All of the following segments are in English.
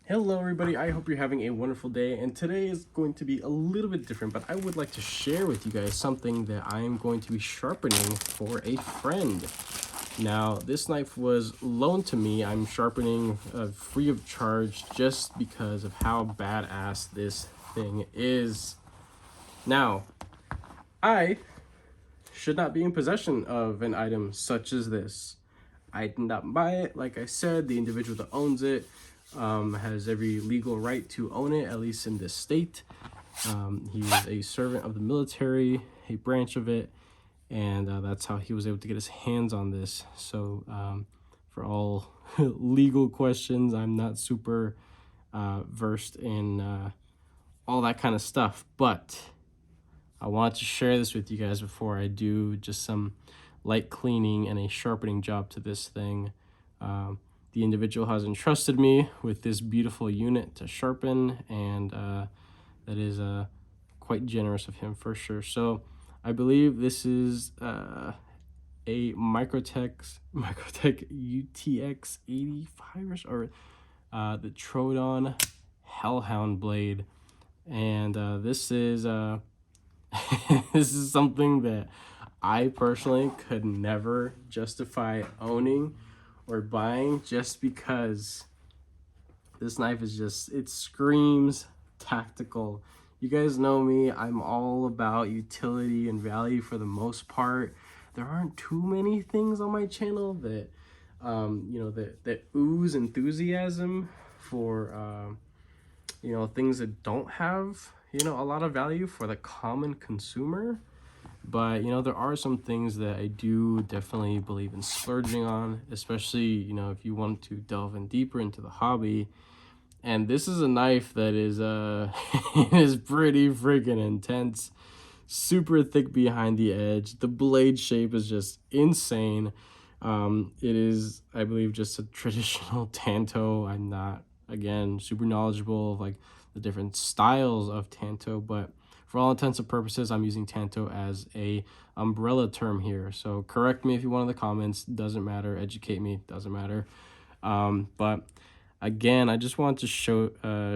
Hello everybody, I hope you're having a wonderful day, and today is going to be a little bit different, but I would like to share with you guys something that I am going to be sharpening for a friend. Now, this knife was loaned to me. I'm sharpening free of charge just because of how badass this thing is. Now, I should not be in possession of an item such as this. I did not buy it. Like I said, the individual that owns it has every legal right to own it, at least in this state. He was a servant of the military, a branch of it, and that's how he was able to get his hands on this. So for all legal questions, I'm not super versed in all that kind of stuff, but I want to share this with you guys before I do just some light cleaning and a sharpening job to this thing. The individual has entrusted me with this beautiful unit to sharpen, and that is quite generous of him for sure. So I believe this is a microtech UTX 85 or the Trodon Hellhound blade, and this is this is something that I personally could never justify owning or buying, just because this knife is just, it screams tactical. You guys know me, I'm all about utility and value for the most part. There aren't too many things on my channel that that ooze enthusiasm for things that don't have a lot of value for the common consumer. But there are some things that I do definitely believe in splurging on, especially if you want to delve in deeper into the hobby. And this is a knife that is is pretty freaking intense, super thick behind the edge. The blade shape is just insane. It is, I believe, just a traditional tanto. I'm not, again, super knowledgeable of like the different styles of tanto, but for all intents and purposes, I'm using tanto as a umbrella term here. So correct me if you want in the comments, doesn't matter. Educate me, doesn't matter. But again, I just want to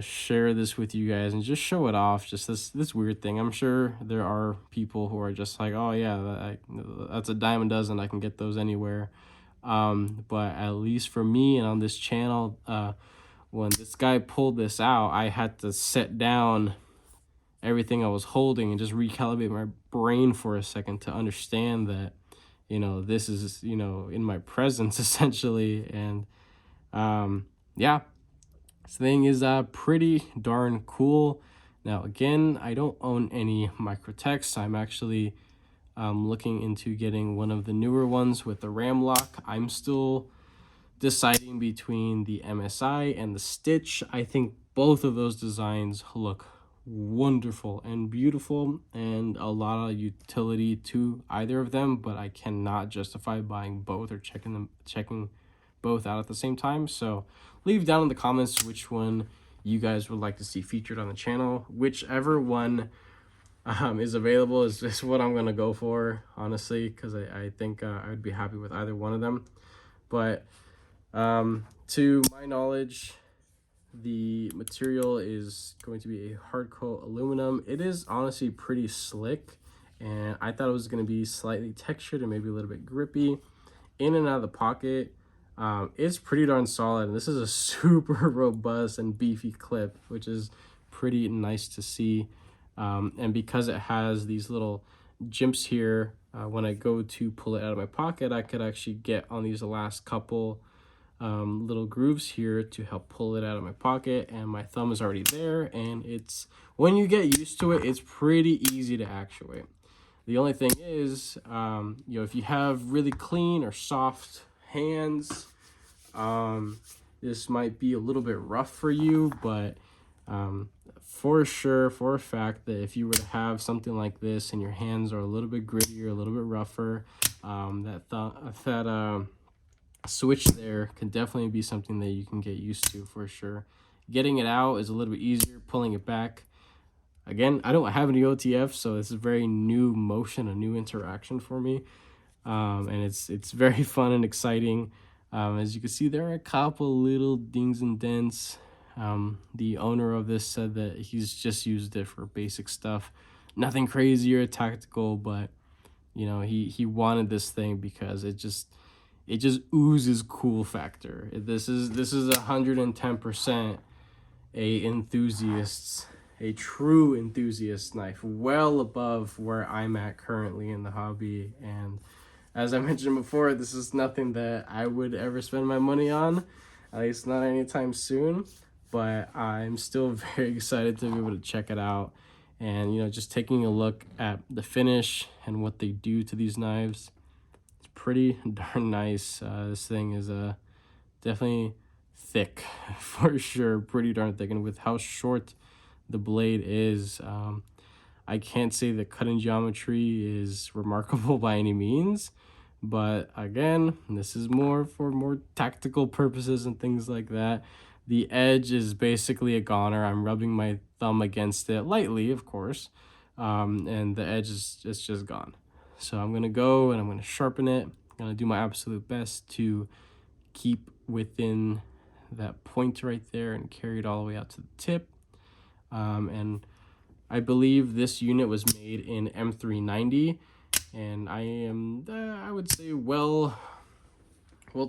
share this with you guys and just show it off. Just this weird thing. I'm sure there are people who are just like, oh yeah, that's a dime a dozen. I can get those anywhere. But at least for me and on this channel, when this guy pulled this out, I had to set down everything I was holding and just recalibrate my brain for a second to understand that this is in my presence essentially. And yeah, this thing is pretty darn cool. Now again, I don't own any microtechs. I'm actually looking into getting one of the newer ones with the ram lock. I'm still deciding between the MSI and the Stitch. I think both of those designs look wonderful and beautiful, and a lot of utility to either of them, but I cannot justify buying both or checking both out at the same time. So leave down in the comments which one you guys would like to see featured on the channel. Whichever one is available is what I'm gonna go for, honestly, because I think I'd be happy with either one of them. But to my knowledge, the material is going to be a hard coat aluminum. It is honestly pretty slick, and I thought it was going to be slightly textured and maybe a little bit grippy in and out of the pocket. It's pretty darn solid, and this is a super robust and beefy clip, which is pretty nice to see. And because it has these little jimps here, when I go to pull it out of my pocket, I could actually get on these last couple little grooves here to help pull it out of my pocket, and my thumb is already there, and it's, when you get used to it, it's pretty easy to actuate. The only thing is, if you have really clean or soft hands, this might be a little bit rough for you, but for sure, for a fact, that if you were to have something like this and your hands are a little bit grittier, a little bit rougher, that switch there can definitely be something that you can get used to for sure. Getting it out is a little bit easier. Pulling it back, again, I don't have any OTF, so it's a very new motion, a new interaction for me, and it's very fun and exciting. As you can see, there are a couple little dings and dents The owner of this said that he's just used it for basic stuff, nothing crazy or tactical, but you know, he wanted this thing because it just oozes cool factor. This is 110% a true enthusiast knife, well above where I'm at currently in the hobby. And as I mentioned before, this is nothing that I would ever spend my money on, at least not anytime soon. But I'm still very excited to be able to check it out. And, you know, just taking a look at the finish and what they do to these knives, it's pretty darn nice. This thing is definitely thick for sure, pretty darn thick. And with how short the blade is, I can't say the cutting geometry is remarkable by any means, but again, this is more for more tactical purposes and things like that. The edge is basically a goner. I'm rubbing my thumb against it lightly, of course, and the edge is just gone. So I'm gonna go and I'm gonna sharpen it. I'm gonna do my absolute best to keep within that point right there and carry it all the way out to the tip. And I believe this unit was made in M390, and I am, I would say, well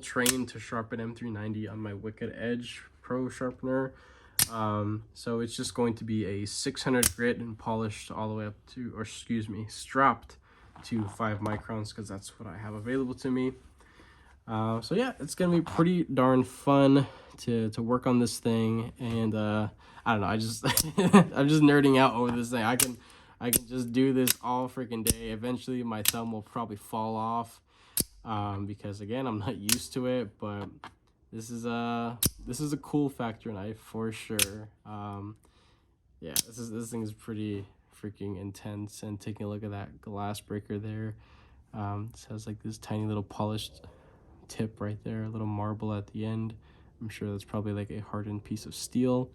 trained to sharpen M390 on my Wicked Edge Pro sharpener. So it's just going to be a 600 grit and polished all the way up to, or excuse me, stropped to 5 microns, because that's what I have available to me. So yeah, it's gonna be pretty darn fun to work on this thing. And I don't know, I just I'm just nerding out over this thing. I can just do this all freaking day. Eventually my thumb will probably fall off, because again, I'm not used to it. But this is a cool factor knife for sure. Yeah, this thing is pretty freaking intense. And taking a look at that glass breaker there, it has like this tiny little polished tip right there, a little marble at the end. I'm sure that's probably like a hardened piece of steel.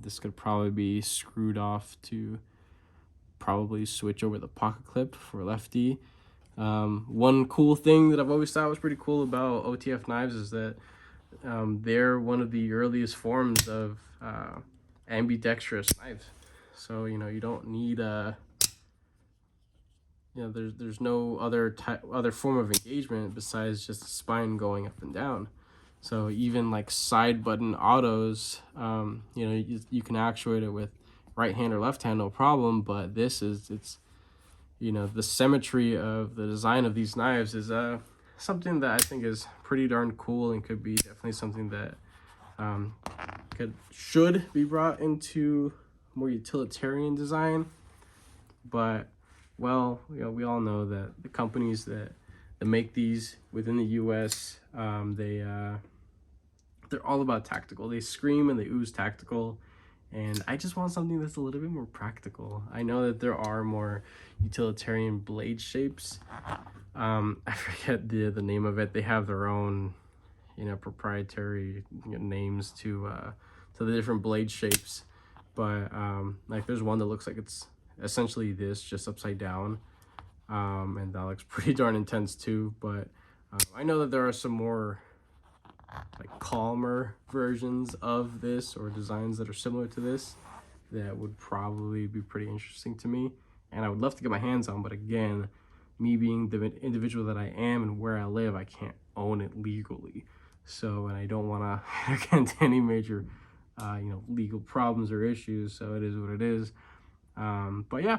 This could probably be screwed off to probably switch over the pocket clip for lefty. One cool thing that I've always thought was pretty cool about OTF knives is that they're one of the earliest forms of ambidextrous knives. So, you know, you don't need you know, there's no other form of engagement besides just the spine going up and down. So even like side button autos, you know, you can actuate it with right hand or left hand, no problem. But it's you know, the symmetry of the design of these knives is something that I think is pretty darn cool, and could be definitely something that should be brought into more utilitarian design. But well, you know, we all know that the companies that make these within the U.S., they're all about tactical. They scream and they ooze tactical, and I just want something that's a little bit more practical. I know that there are more utilitarian blade shapes. I forget the name of it. They have their own, you know, proprietary, you know, names to the different blade shapes. But like there's one that looks like it's essentially this, just upside down, and that looks pretty darn intense too. But I know that there are some more like calmer versions of this, or designs that are similar to this, that would probably be pretty interesting to me, and I would love to get my hands on. But again, me being the individual that I am and where I live, I can't own it legally. So, and I don't want to get into any major you know, legal problems or issues, so it is what it is. But yeah,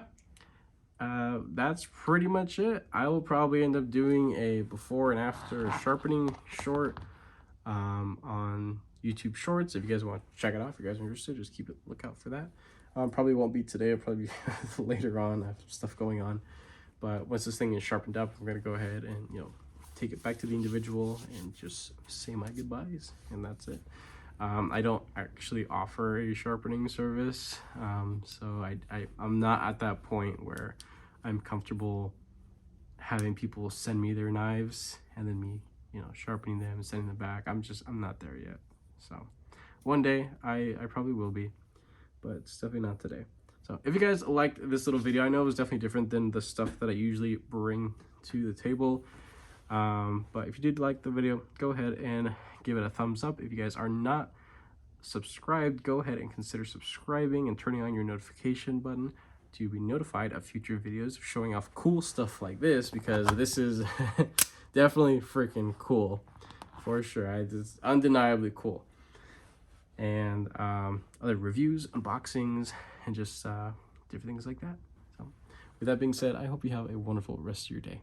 that's pretty much it. I will probably end up doing a before and after sharpening short on YouTube Shorts. If you guys want to check it out, if you guys are interested, just keep a lookout for that. Probably won't be today, it'll probably be later on. I have stuff going on. But once this thing is sharpened up, I'm going to go ahead and, you know, take it back to the individual and just say my goodbyes, and that's it. I don't actually offer a sharpening service, so I'm not at that point where I'm comfortable having people send me their knives and then me, you know, sharpening them and sending them back. I'm not there yet. So one day I probably will be, but it's definitely not today. So if you guys liked this little video, I know it was definitely different than the stuff that I usually bring to the table. But if you did like the video, go ahead and give it a thumbs up. If you guys are not subscribed, go ahead and consider subscribing and turning on your notification button to be notified of future videos showing off cool stuff like this, because this is definitely freaking cool for sure. It's undeniably cool. And other reviews, unboxings, and just different things like that. So with that being said, I hope you have a wonderful rest of your day.